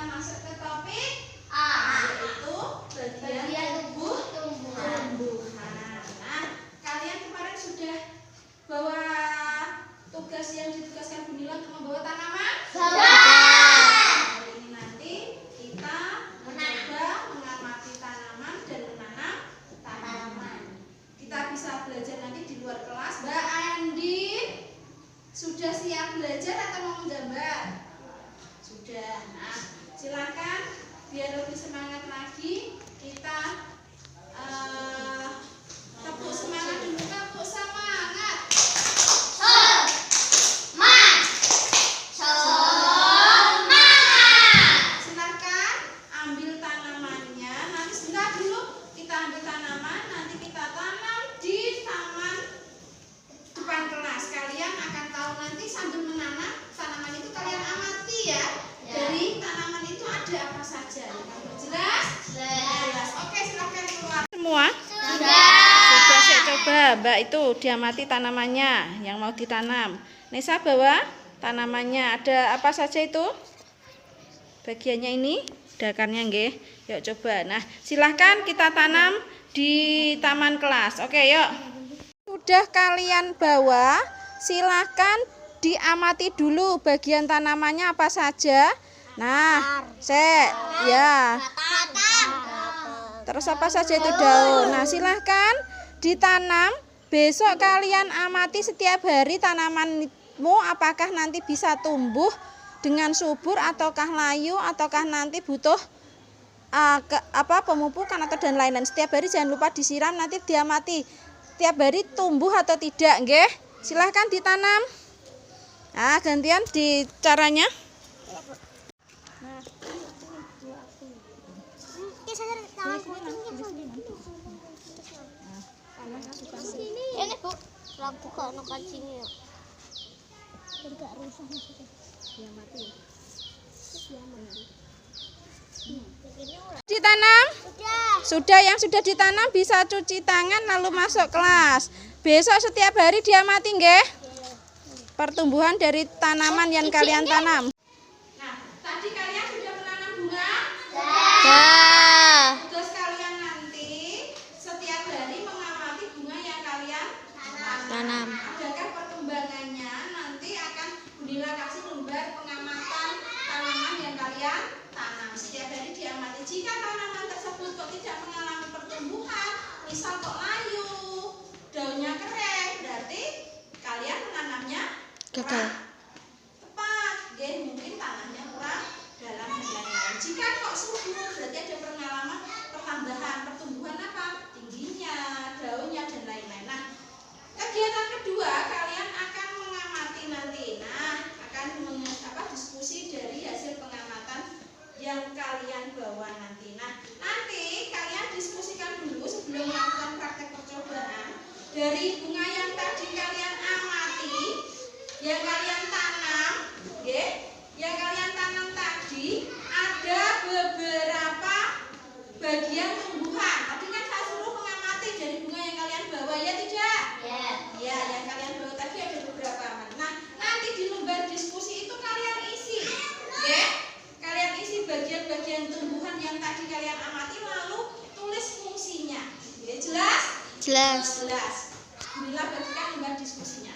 kita masuk ke topik A, yaitu bagian tubuh tumbuhan. Nah, kalian kemarin sudah bawa tugas yang ditugaskan Bu Nila untuk membawa tanaman? Hari ini nanti kita mencoba mengamati tanaman dan menanam tanaman. Kita bisa belajar nanti di luar kelas. Mbak Andin sudah siap belajar atau mau menggambar? Sudah. Nah, silakan biar lebih semangat lagi kita tepuk semangat dulu. Tepuk semangat. Silakan ambil tanamannya. Nanti sebentar dulu kita ambil tanaman. Nanti kita tanam di taman depan kelas. Kalian akan tahu nanti sambil menanam tanaman itu kalian amati ya. Dari tanaman itu ada apa saja. Jelas? Jelas. Oke, silakan keluar. Semua? Sudah. Saya coba Mbak itu diamati tanamannya yang mau ditanam. Nesa bawa tanamannya. Ada apa saja itu? Bagiannya ini, dakarnya nggih. Yuk coba. Nah, silahkan kita tanam di taman kelas. Oke, yuk. Sudah kalian bawa, silahkan diamati dulu bagian tanamannya apa saja. Nah, ya. Terus apa saja itu daun. Nah, silahkan ditanam. Besok kalian amati setiap hari tanamanmu apakah nanti bisa tumbuh dengan subur ataukah layu ataukah nanti butuh pemupukan atau dan lain-lain. Setiap hari jangan lupa disiram, nanti diamati setiap hari tumbuh atau tidak, nggih. Silahkan ditanam. Nah, gantian di caranya. Ini Bu, lagu kok no kancingnya. Enggak rusak maksudnya. Dia mati. Ditanam? Sudah, yang sudah ditanam bisa cuci tangan lalu masuk kelas. Besok setiap hari diamati nggih. Pertumbuhan dari tanaman yang kalian tanam. Nah, tadi kalian sudah menanam bunga? Sudah. Tugas kalian nanti setiap hari mengamati bunga yang kalian tanam. Adakah perkembangannya? Nanti akan Bu Nila kasih lembar pengamatan tanaman yang kalian tanam. Setiap hari diamati. Jika tanaman tersebut kok tidak mengalami pertumbuhan, misal kok layu, daunnya kering, berarti kalian menanamnya kurang tepat, mungkin tanahnya kurang dalam dan lain-lain. Jika kok subur, berarti ada pengalaman pertambahan pertumbuhan apa? Tingginya, daunnya dan lain-lain. Nah, kegiatan kedua kalian akan mengamati nanti. Nah, akan diskusi dari hasil pengamatan yang kalian bawa nanti. Nah, nanti kalian diskusikan dulu sebelum melakukan praktek percobaan dari bunga yang tadi kalian amati, yang kalian tanam, yang kalian tanam tadi ada beberapa bagian tumbuhan. Tadi kan saya suruh mengamati dari bunga yang kalian bawa, ya tidak? Ya, yang kalian bawa tadi ada beberapa. Nah, nanti di lembar diskusi itu kalian isi, kalian isi bagian-bagian tumbuhan yang tadi kalian amati lalu tulis fungsinya. Jelas? Jelas. Bila bagikan lembar diskusinya.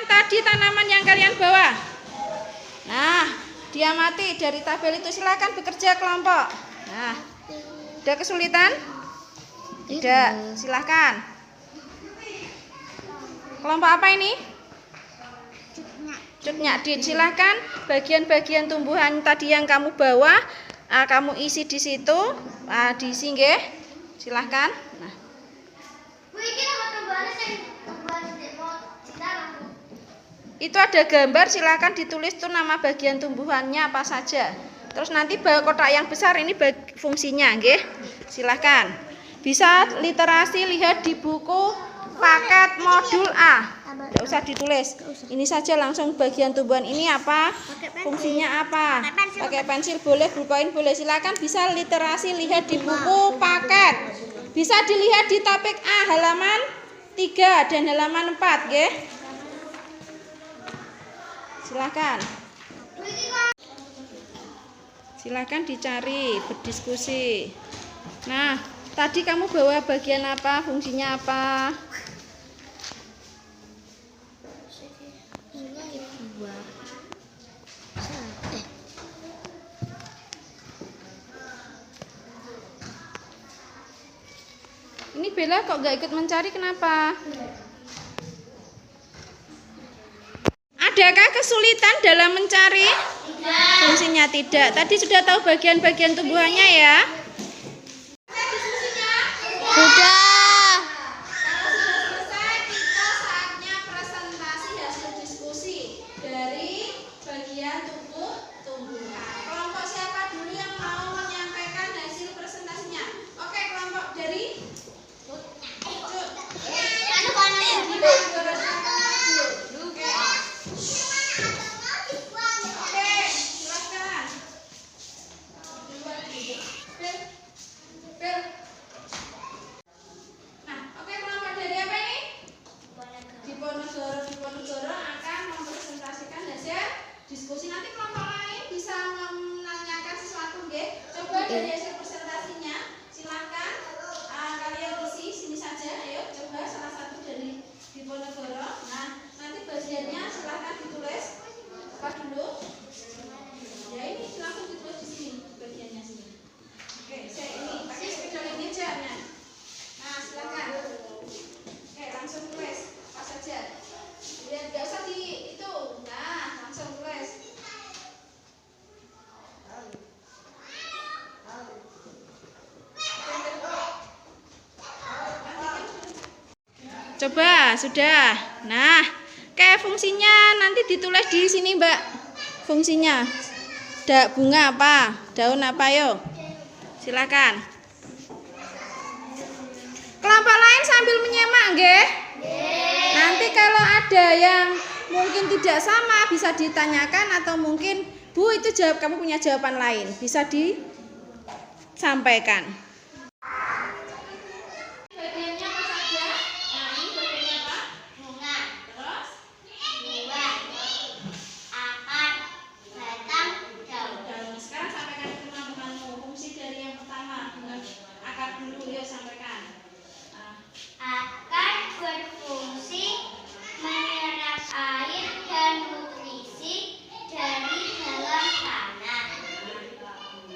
Tadi tanaman yang kalian bawa. Nah, diamati dari tabel itu, silakan bekerja kelompok. Nah, ada kesulitan? Tidak, silakan. Kelompok apa ini? Cutnya. Silakan bagian-bagian tumbuhan tadi yang kamu bawa, kamu isi di situ, diisi nggih. Silakan. Nah. Itu ada gambar, silakan ditulis tuh nama bagian tumbuhannya apa saja. Terus nanti kotak yang besar ini fungsinya, nggih. Silakan. Bisa literasi lihat di buku paket modul A. Tidak usah ditulis. Ini saja langsung bagian tumbuhan ini apa? Fungsinya apa? Pakai pensil boleh, bullpoint boleh. Silakan bisa literasi lihat di buku paket. Bisa dilihat di topik A halaman 3 dan halaman 4, nggih. Silakan. Silakan dicari, berdiskusi. Nah, tadi kamu bawa bagian apa? Fungsinya apa? Ini Bella kok gak ikut mencari, kenapa? Adakah kesulitan dalam mencari? Fungsinya tidak. Tadi sudah tahu bagian-bagian tumbuhannya ya? Sudah. Kalau sudah selesai, kita saatnya presentasi hasil diskusi dari bagian tubuh tumbuhan. Kelompok siapa dulu yang mau menyampaikan hasil presentasinya? Oke, kelompok dari Diponegoro akan mempresentasikan hasil diskusi. Nanti kelompok lain bisa menanyakan sesuatu, nggih. Coba dari hasil presentasinya, silakan kalian isi sini saja. Ayo, coba salah satu dari Diponegoro. Nah, nanti bagiannya silakan ditulis apa dulu. Ya ini langsung ditulis di sini bagiannya sini. Oke, saya ini pakai spidol ini aja. Nah, silakan. Oke, langsung tulis apa saja. Lihat, nggak usah di itu. Nah, langsung tulis. Coba, sudah. Nah, kayak fungsinya nanti ditulis di sini, Mbak. Fungsinya. Bunga apa? Daun apa, yuk? Silakan. Kelompok lain sambil menyimak, nggih? Nanti kalau ada yang mungkin tidak sama bisa ditanyakan, atau mungkin Bu itu kamu punya jawaban lain, bisa disampaikan. Bagiannya apa saja? Nah, ini bagiannya apa? Bunga, Terus buah, akar, batang, daun. daun. Sekarang sampaikan ke teman-temanmu fungsi dari yang pertama. Akar dulu, yuk sampaikan. Akar berfungsi menyerap air dan nutrisi dari dalam tanah,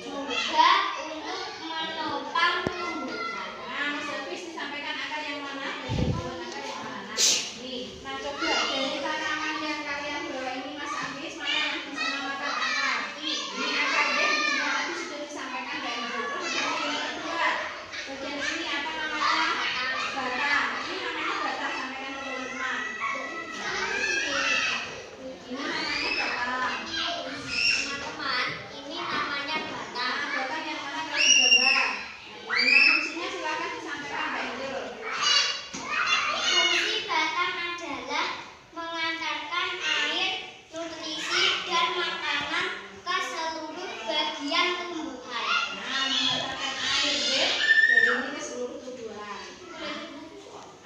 juga untuk menopang tumbuhan. Nah, Mas Hafiz disampaikan akar yang mana? Bagian bawah akar yang mana? Nih, nah coba dari tanaman yang kalian bawa ini, Mas Hafiz, mana yang bisa menamakan akar? Ini akar deh, tadi sudah disampaikan dari dulu. Terus yang kedua, bagian ini apa namanya? Batang. Ini namanya batang, sampaikan ke teman-teman. Ini namanya batang. Teman-teman, ini namanya batang. Nah, batang yang mana kalau digambar? Nah, fungsinya silakan disampaikan, Mbak Indul. Fungsi batang adalah mengantarkan air, nutrisi, dan makanan ke seluruh bagian tumbuhan. Nah, mengantarkan air deh dari ini ke seluruh tumbuhan.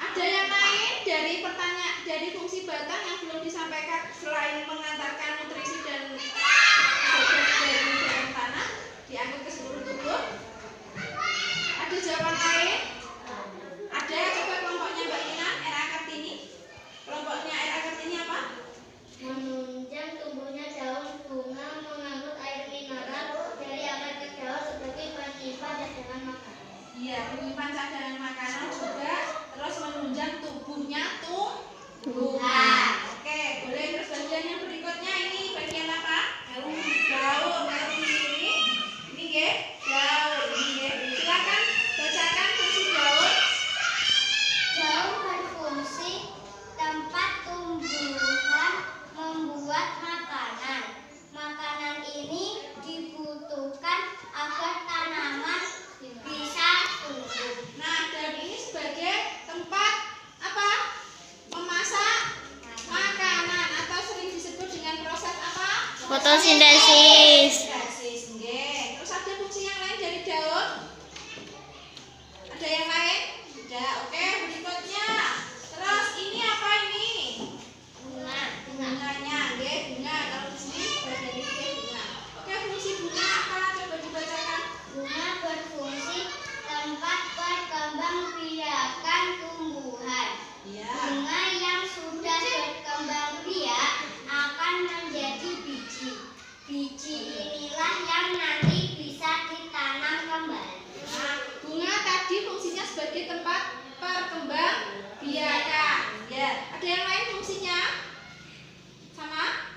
Ada yang lain dari fungsi batang yang belum disampaikan selain mengantarkan nutrisi dan oksigen dari dalam tanah diangkut ke seluruh tubuh? Ada jawaban lain? Ada, coba kelompoknya Mbak Ina, Era Kartini. Kelompoknya Era Kartini apa? Menunjang tumbuhnya daun bunga mengangkut air mineral dari akar ke daun sebagai penyimpan cadangan makanan. Iya, menyimpan cadangan makanan juga, terus menunjang tubuhnya tumbuhan. Oke, boleh. Terus bagian yang berikutnya ini bagian apa? Daun. Daun di sini. Ini nggih, daun. Ini nggih. Silakan bacakan fungsi daun. Daun berfungsi tempat tumbuhan membuat makanan. Makanan ini dibutuhkan agar tanaman bisa tumbuh. Nah, daun ini sebagai tempat apa? Memasak makanan, atau sering disebut dengan proses apa? Fotosintesis. Fotosintesis, nggih. Terus ada fungsi yang lain dari daun? Ada yang lain? Tidak. Oke, berikutnya. Terus ini apa ini? Bunga. Bunganya, nggih, bunga. Kalau di sini bagian ini bunga. Oke, fungsi bunga apa? Ada yang lain fungsinya? Sama?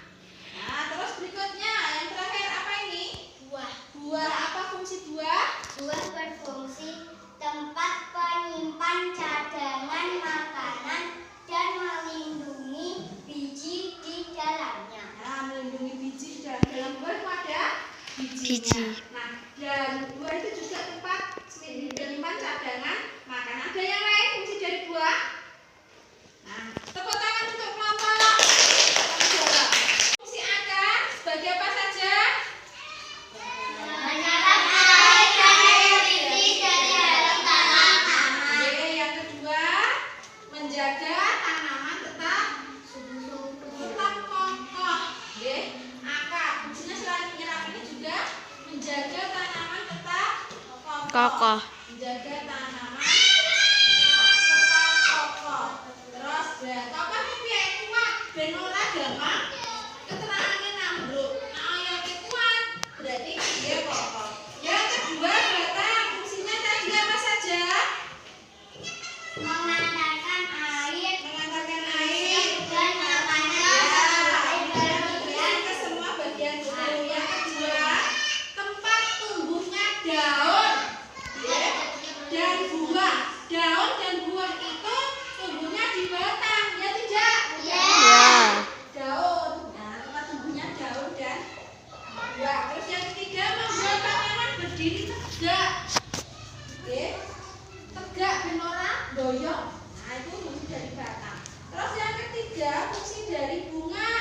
Nah, terus berikutnya yang terakhir apa ini? Buah. Buah. Apa fungsi buah? Buah berfungsi tempat penyimpan cadangan makanan dan melindungi biji di dalamnya. Nah, melindungi biji dan dalam buah itu ada bijinya. Nah, dan buah itu juga tempat menyimpan cadangan makanan. Ada yang lain fungsi dari buah? Nah, tepuk tangan untuk kelompok. Fungsi akar sebagai apa saja? Menyerap air dan nutrisi dari dalam tanah. Oke, yang kedua, menjaga tanaman tetap kokoh. Oke, akar fungsinya selain menyerap ini juga menjaga tanaman tetap kokoh. Menjaga tanaman tetap kokoh. Terus kokoh itu piye kuat, ben ora gampang keterangane nambruk. Nah, oyotnya kuat, berarti dia kokoh. Yang kedua, batang fungsinya tadi apa saja? Mengantarkan air Mengantarkan air dan makanan ke semua bagian tubuh. Yang kedua, tempat tumbuhnya daun dan buah. Daun dan buah itu tumbuhnya di batang, ya tidak? Daun. Nah, tempat tumbuhnya daun dan buah. Terus yang ketiga, membuat tanaman berdiri tegak. Oke. Tegak ben ora doyong. Nah, itu fungsi dari batang. Terus yang ketiga, fungsi dari bunga.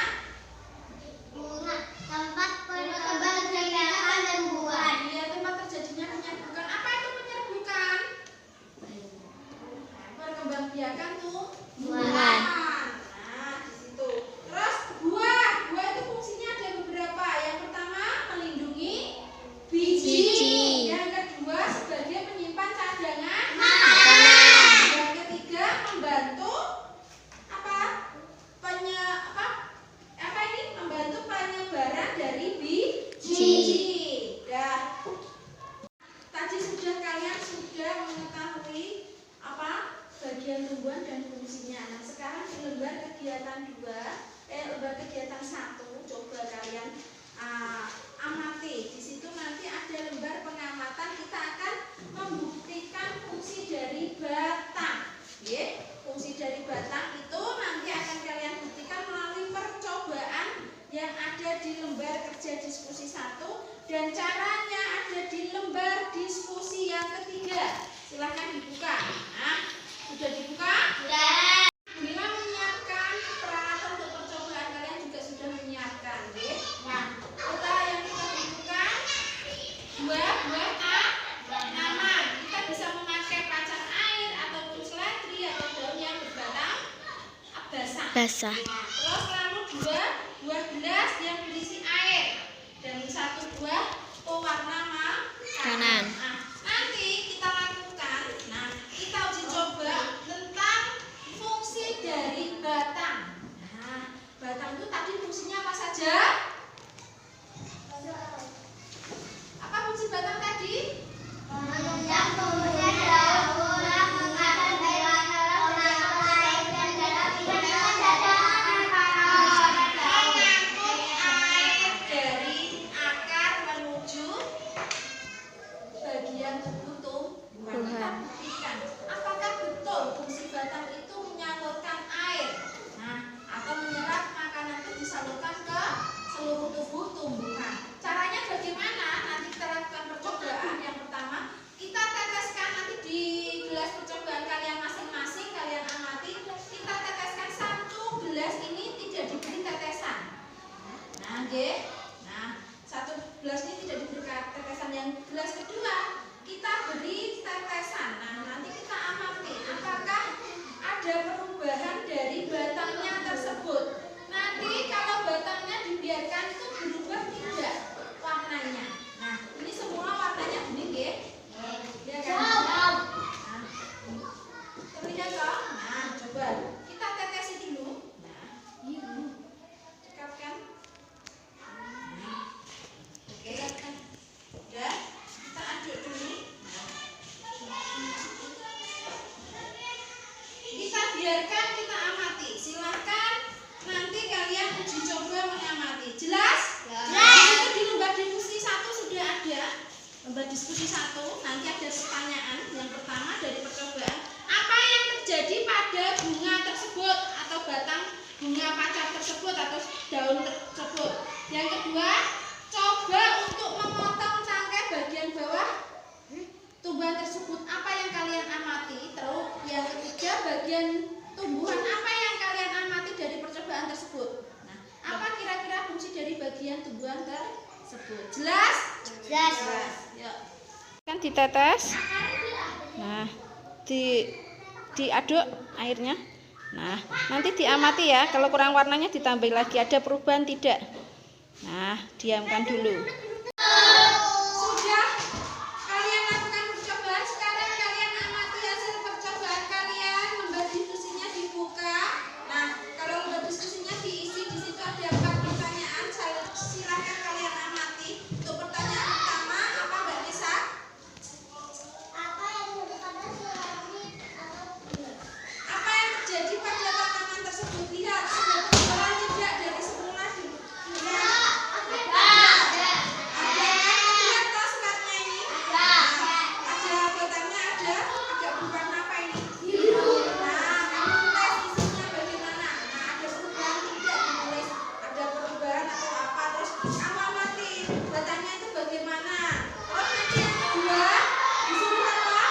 bunga, tempat penyerbukan dan buah. Iya, tempat terjadinya penyerbukan. Apa itu penyerbukan? Perkembangbiakan tumbuhan. Nah, di situ. Terus buah. Buah itu fungsinya ada beberapa. Yang pertama, melindungi biji. Yang kedua, sebagai penyimpan cadangan makanan. Yang ketiga, membantu apa? Apa ini? Membantu penyebaran dari biji. Dah. Tadi kalian sudah mengetahui apa bagian tumbuhan dan fungsinya. Nah, sekarang di lembar kegiatan 2, lembar kegiatan 1, coba kalian amati. Di situ nanti ada lembar pengamatan. Kita akan membuktikan fungsi dari batang. Fungsi dari batang itu nanti akan kalian buktikan melalui percobaan yang ada di lembar kerja diskusi 1 dan caranya ada di lembar diskusi yang ketiga. Silahkan dibuka. Nah, sudah dibuka? Sudah. Bila menyiapkan peralatan untuk percobaan, kalian juga sudah menyiapkan. Nah, kita yang kita butuhkan buah tanaman. Kita bisa memakai pacar air ataupun seledri atau daun yang berbatang basah. Nah, terus lalu 2 buah gelas yang berisi air dan 1 buah pewarna makanan. Nah, nanti kita lakukan. Nah, kita uji coba tentang fungsi dari batang. Nah, batang itu tadi fungsinya apa saja? Apa fungsi batang tadi? Menunjang tumbuhnya daun, mengatur air dan dalam penyimpan cadangan makanan. Mengangkut air dari akar menuju bagian tubuh tumbuhan. Kita buktikan apakah betul fungsi batang itu menyalurkan air, atau menyerap makanan itu disalurkan ke seluruh tubuh tumbuhan. Caranya bagaimana? Nanti kita lakukan percobaan. Yang pertama, kita teteskan nanti di gelas percobaan kalian masing-masing. Kalian amati, kita teteskan 1 gelas ini tidak diberi tetesan. Nah, Nah, 1 gelas ini tidak diberi tetesan. Yang gelas kedua kita beri tetesan. Nah, nanti kita amati apakah ada perubahan dari batangnya tersebut. Nanti kalau batangnya dibiarkan itu berubah tidak warnanya. Nah, ini semua warnanya bening ya. Ya kan? Nah, terlihat toh? Nah, coba kita tetesi dulu. Nah, ini dekatkan. Oke, udah kita aduk dulu. Lomba diskusi 1, nanti ada pertanyaan. Yang pertama dari percobaan, apa yang terjadi pada bunga tersebut atau batang bunga pacar tersebut atau daun tersebut. Yang kedua, coba untuk memotong cangkai bagian bawah tumbuhan tersebut. Apa yang kalian amati? Terus yang ketiga, bagian tumbuhan apa yang kalian amati dari percobaan tersebut. Nah, apa kira-kira fungsi dari bagian tumbuhan tersebut? Jelas? Jelas. Yuk. Kan ditetes. Nah, diaduk airnya. Nah, nanti diamati ya. Kalau kurang warnanya ditambah lagi. Ada perubahan tidak? Nah, diamkan dulu. Sudah kalian lakukan percobaan, sekarang kalian amati hasil percobaan kalian. Lembar diskusinya dibuka. Nah, kalau lembar diskusinya diisi, di situ ada 4 pertanyaan. Silakan kalian amati. Untuk pertanyaan pertama, apa Mbak Nisa? Apa yang pada selapit atau bulat? Apa yang terjadi pada tanaman tersebut? Lihat, ada perubahan tidak dari semula dilihat. Ada kan? Lihat toh seratnya ini. Ada batangnya, ada agak berubah apa ini? Biru. Nah, kamu tulis isinya bagaimana? Nah, ada perubahan tidak ditulis? Ada perubahan atau apa? Terus kamu amati batangnya itu bagaimana? Terus nanti yang kedua disuruh apa?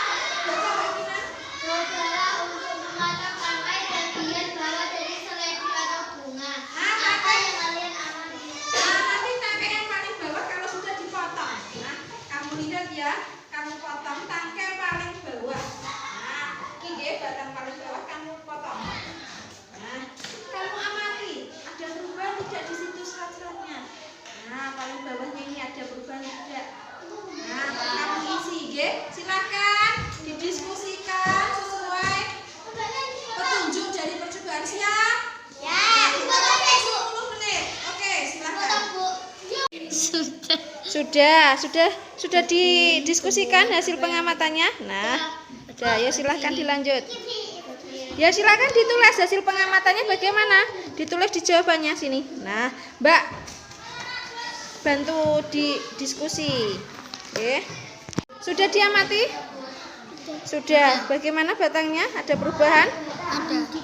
Baca Mbak Gina. Cobalah untuk memotong tangkai bagian bawah dari seledri atau bunga. Apa yang kalian amati? Nah, nanti tangkai yang paling bawah kalau sudah dipotong. Nah, kamu lihat ya, kamu potong tangkai paling bawah. Nah, ini batang paling bawah kamu potong. Nah, kamu amati, ada perubahan tidak di situ serat-seratnya. Nah, paling bawahnya ini ada perubahan tidak? Nah, kamu isi, silakan didiskusikan sesuai petunjuk dari percobaan. Siap? Ya, Nah, 10 menit. Oke, silakan. Sudah didiskusikan hasil pengamatannya. Nah, sudah ya silahkan dilanjut. Ya silahkan ditulis hasil pengamatannya bagaimana. Ditulis di jawabannya sini. Nah, Mbak bantu di diskusi. Oke. Sudah diamati? Sudah. Bagaimana batangnya? Ada perubahan?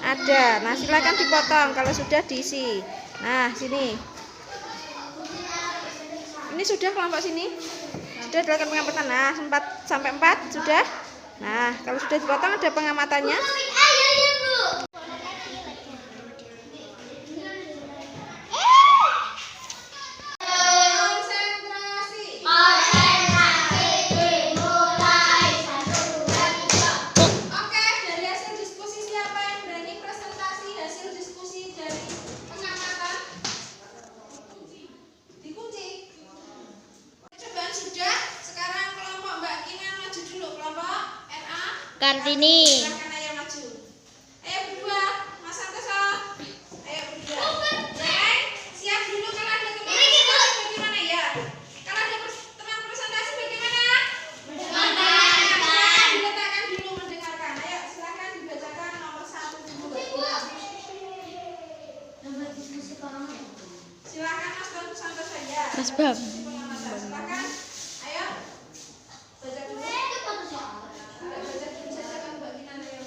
Ada. Nah, silakan dipotong kalau sudah diisi. Nah, sini. Ini sudah kelompok sini. Sudah dilakukan pengamatan. Nah, 4 sampai 4 sudah. Nah, kalau sudah dipotong ada pengamatannya. Konsentrasi. Oke, dari hasil diskusi siapa yang berani presentasi hasil diskusi dari pengamatan? Dikunci. Percobaan sudah. Sekarang kelompok Mbak Kina maju dulu. Kelompok NA. Kartini. Silakan ayo maju. Ayo berdua, Mas Santoso. Ayo berdua. Jeng, siap dulu kalau ada teman presentasi bagaimana ya? Kalau ada teman presentasi bagaimana? Diletakkan dulu mendengarkan. Ayo silakan dibacakan nomor 1 dulu. Silakan Mas Santoso ya. Mas Bam. Silakan. Ayo. Baca dulu. Baca dulu saja kan Mbak Gina, ayo.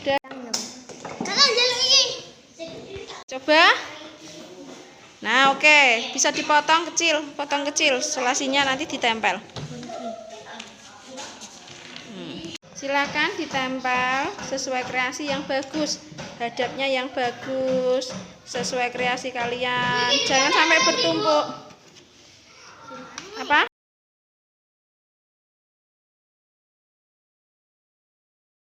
sudah. Kakak jalur ini. Coba. Nah, oke. Bisa dipotong kecil, potong kecil. Selasinya nanti ditempel. Silakan ditempel sesuai kreasi yang bagus. Hadapnya yang bagus, sesuai kreasi kalian. Jangan sampai bertumpuk. Apa?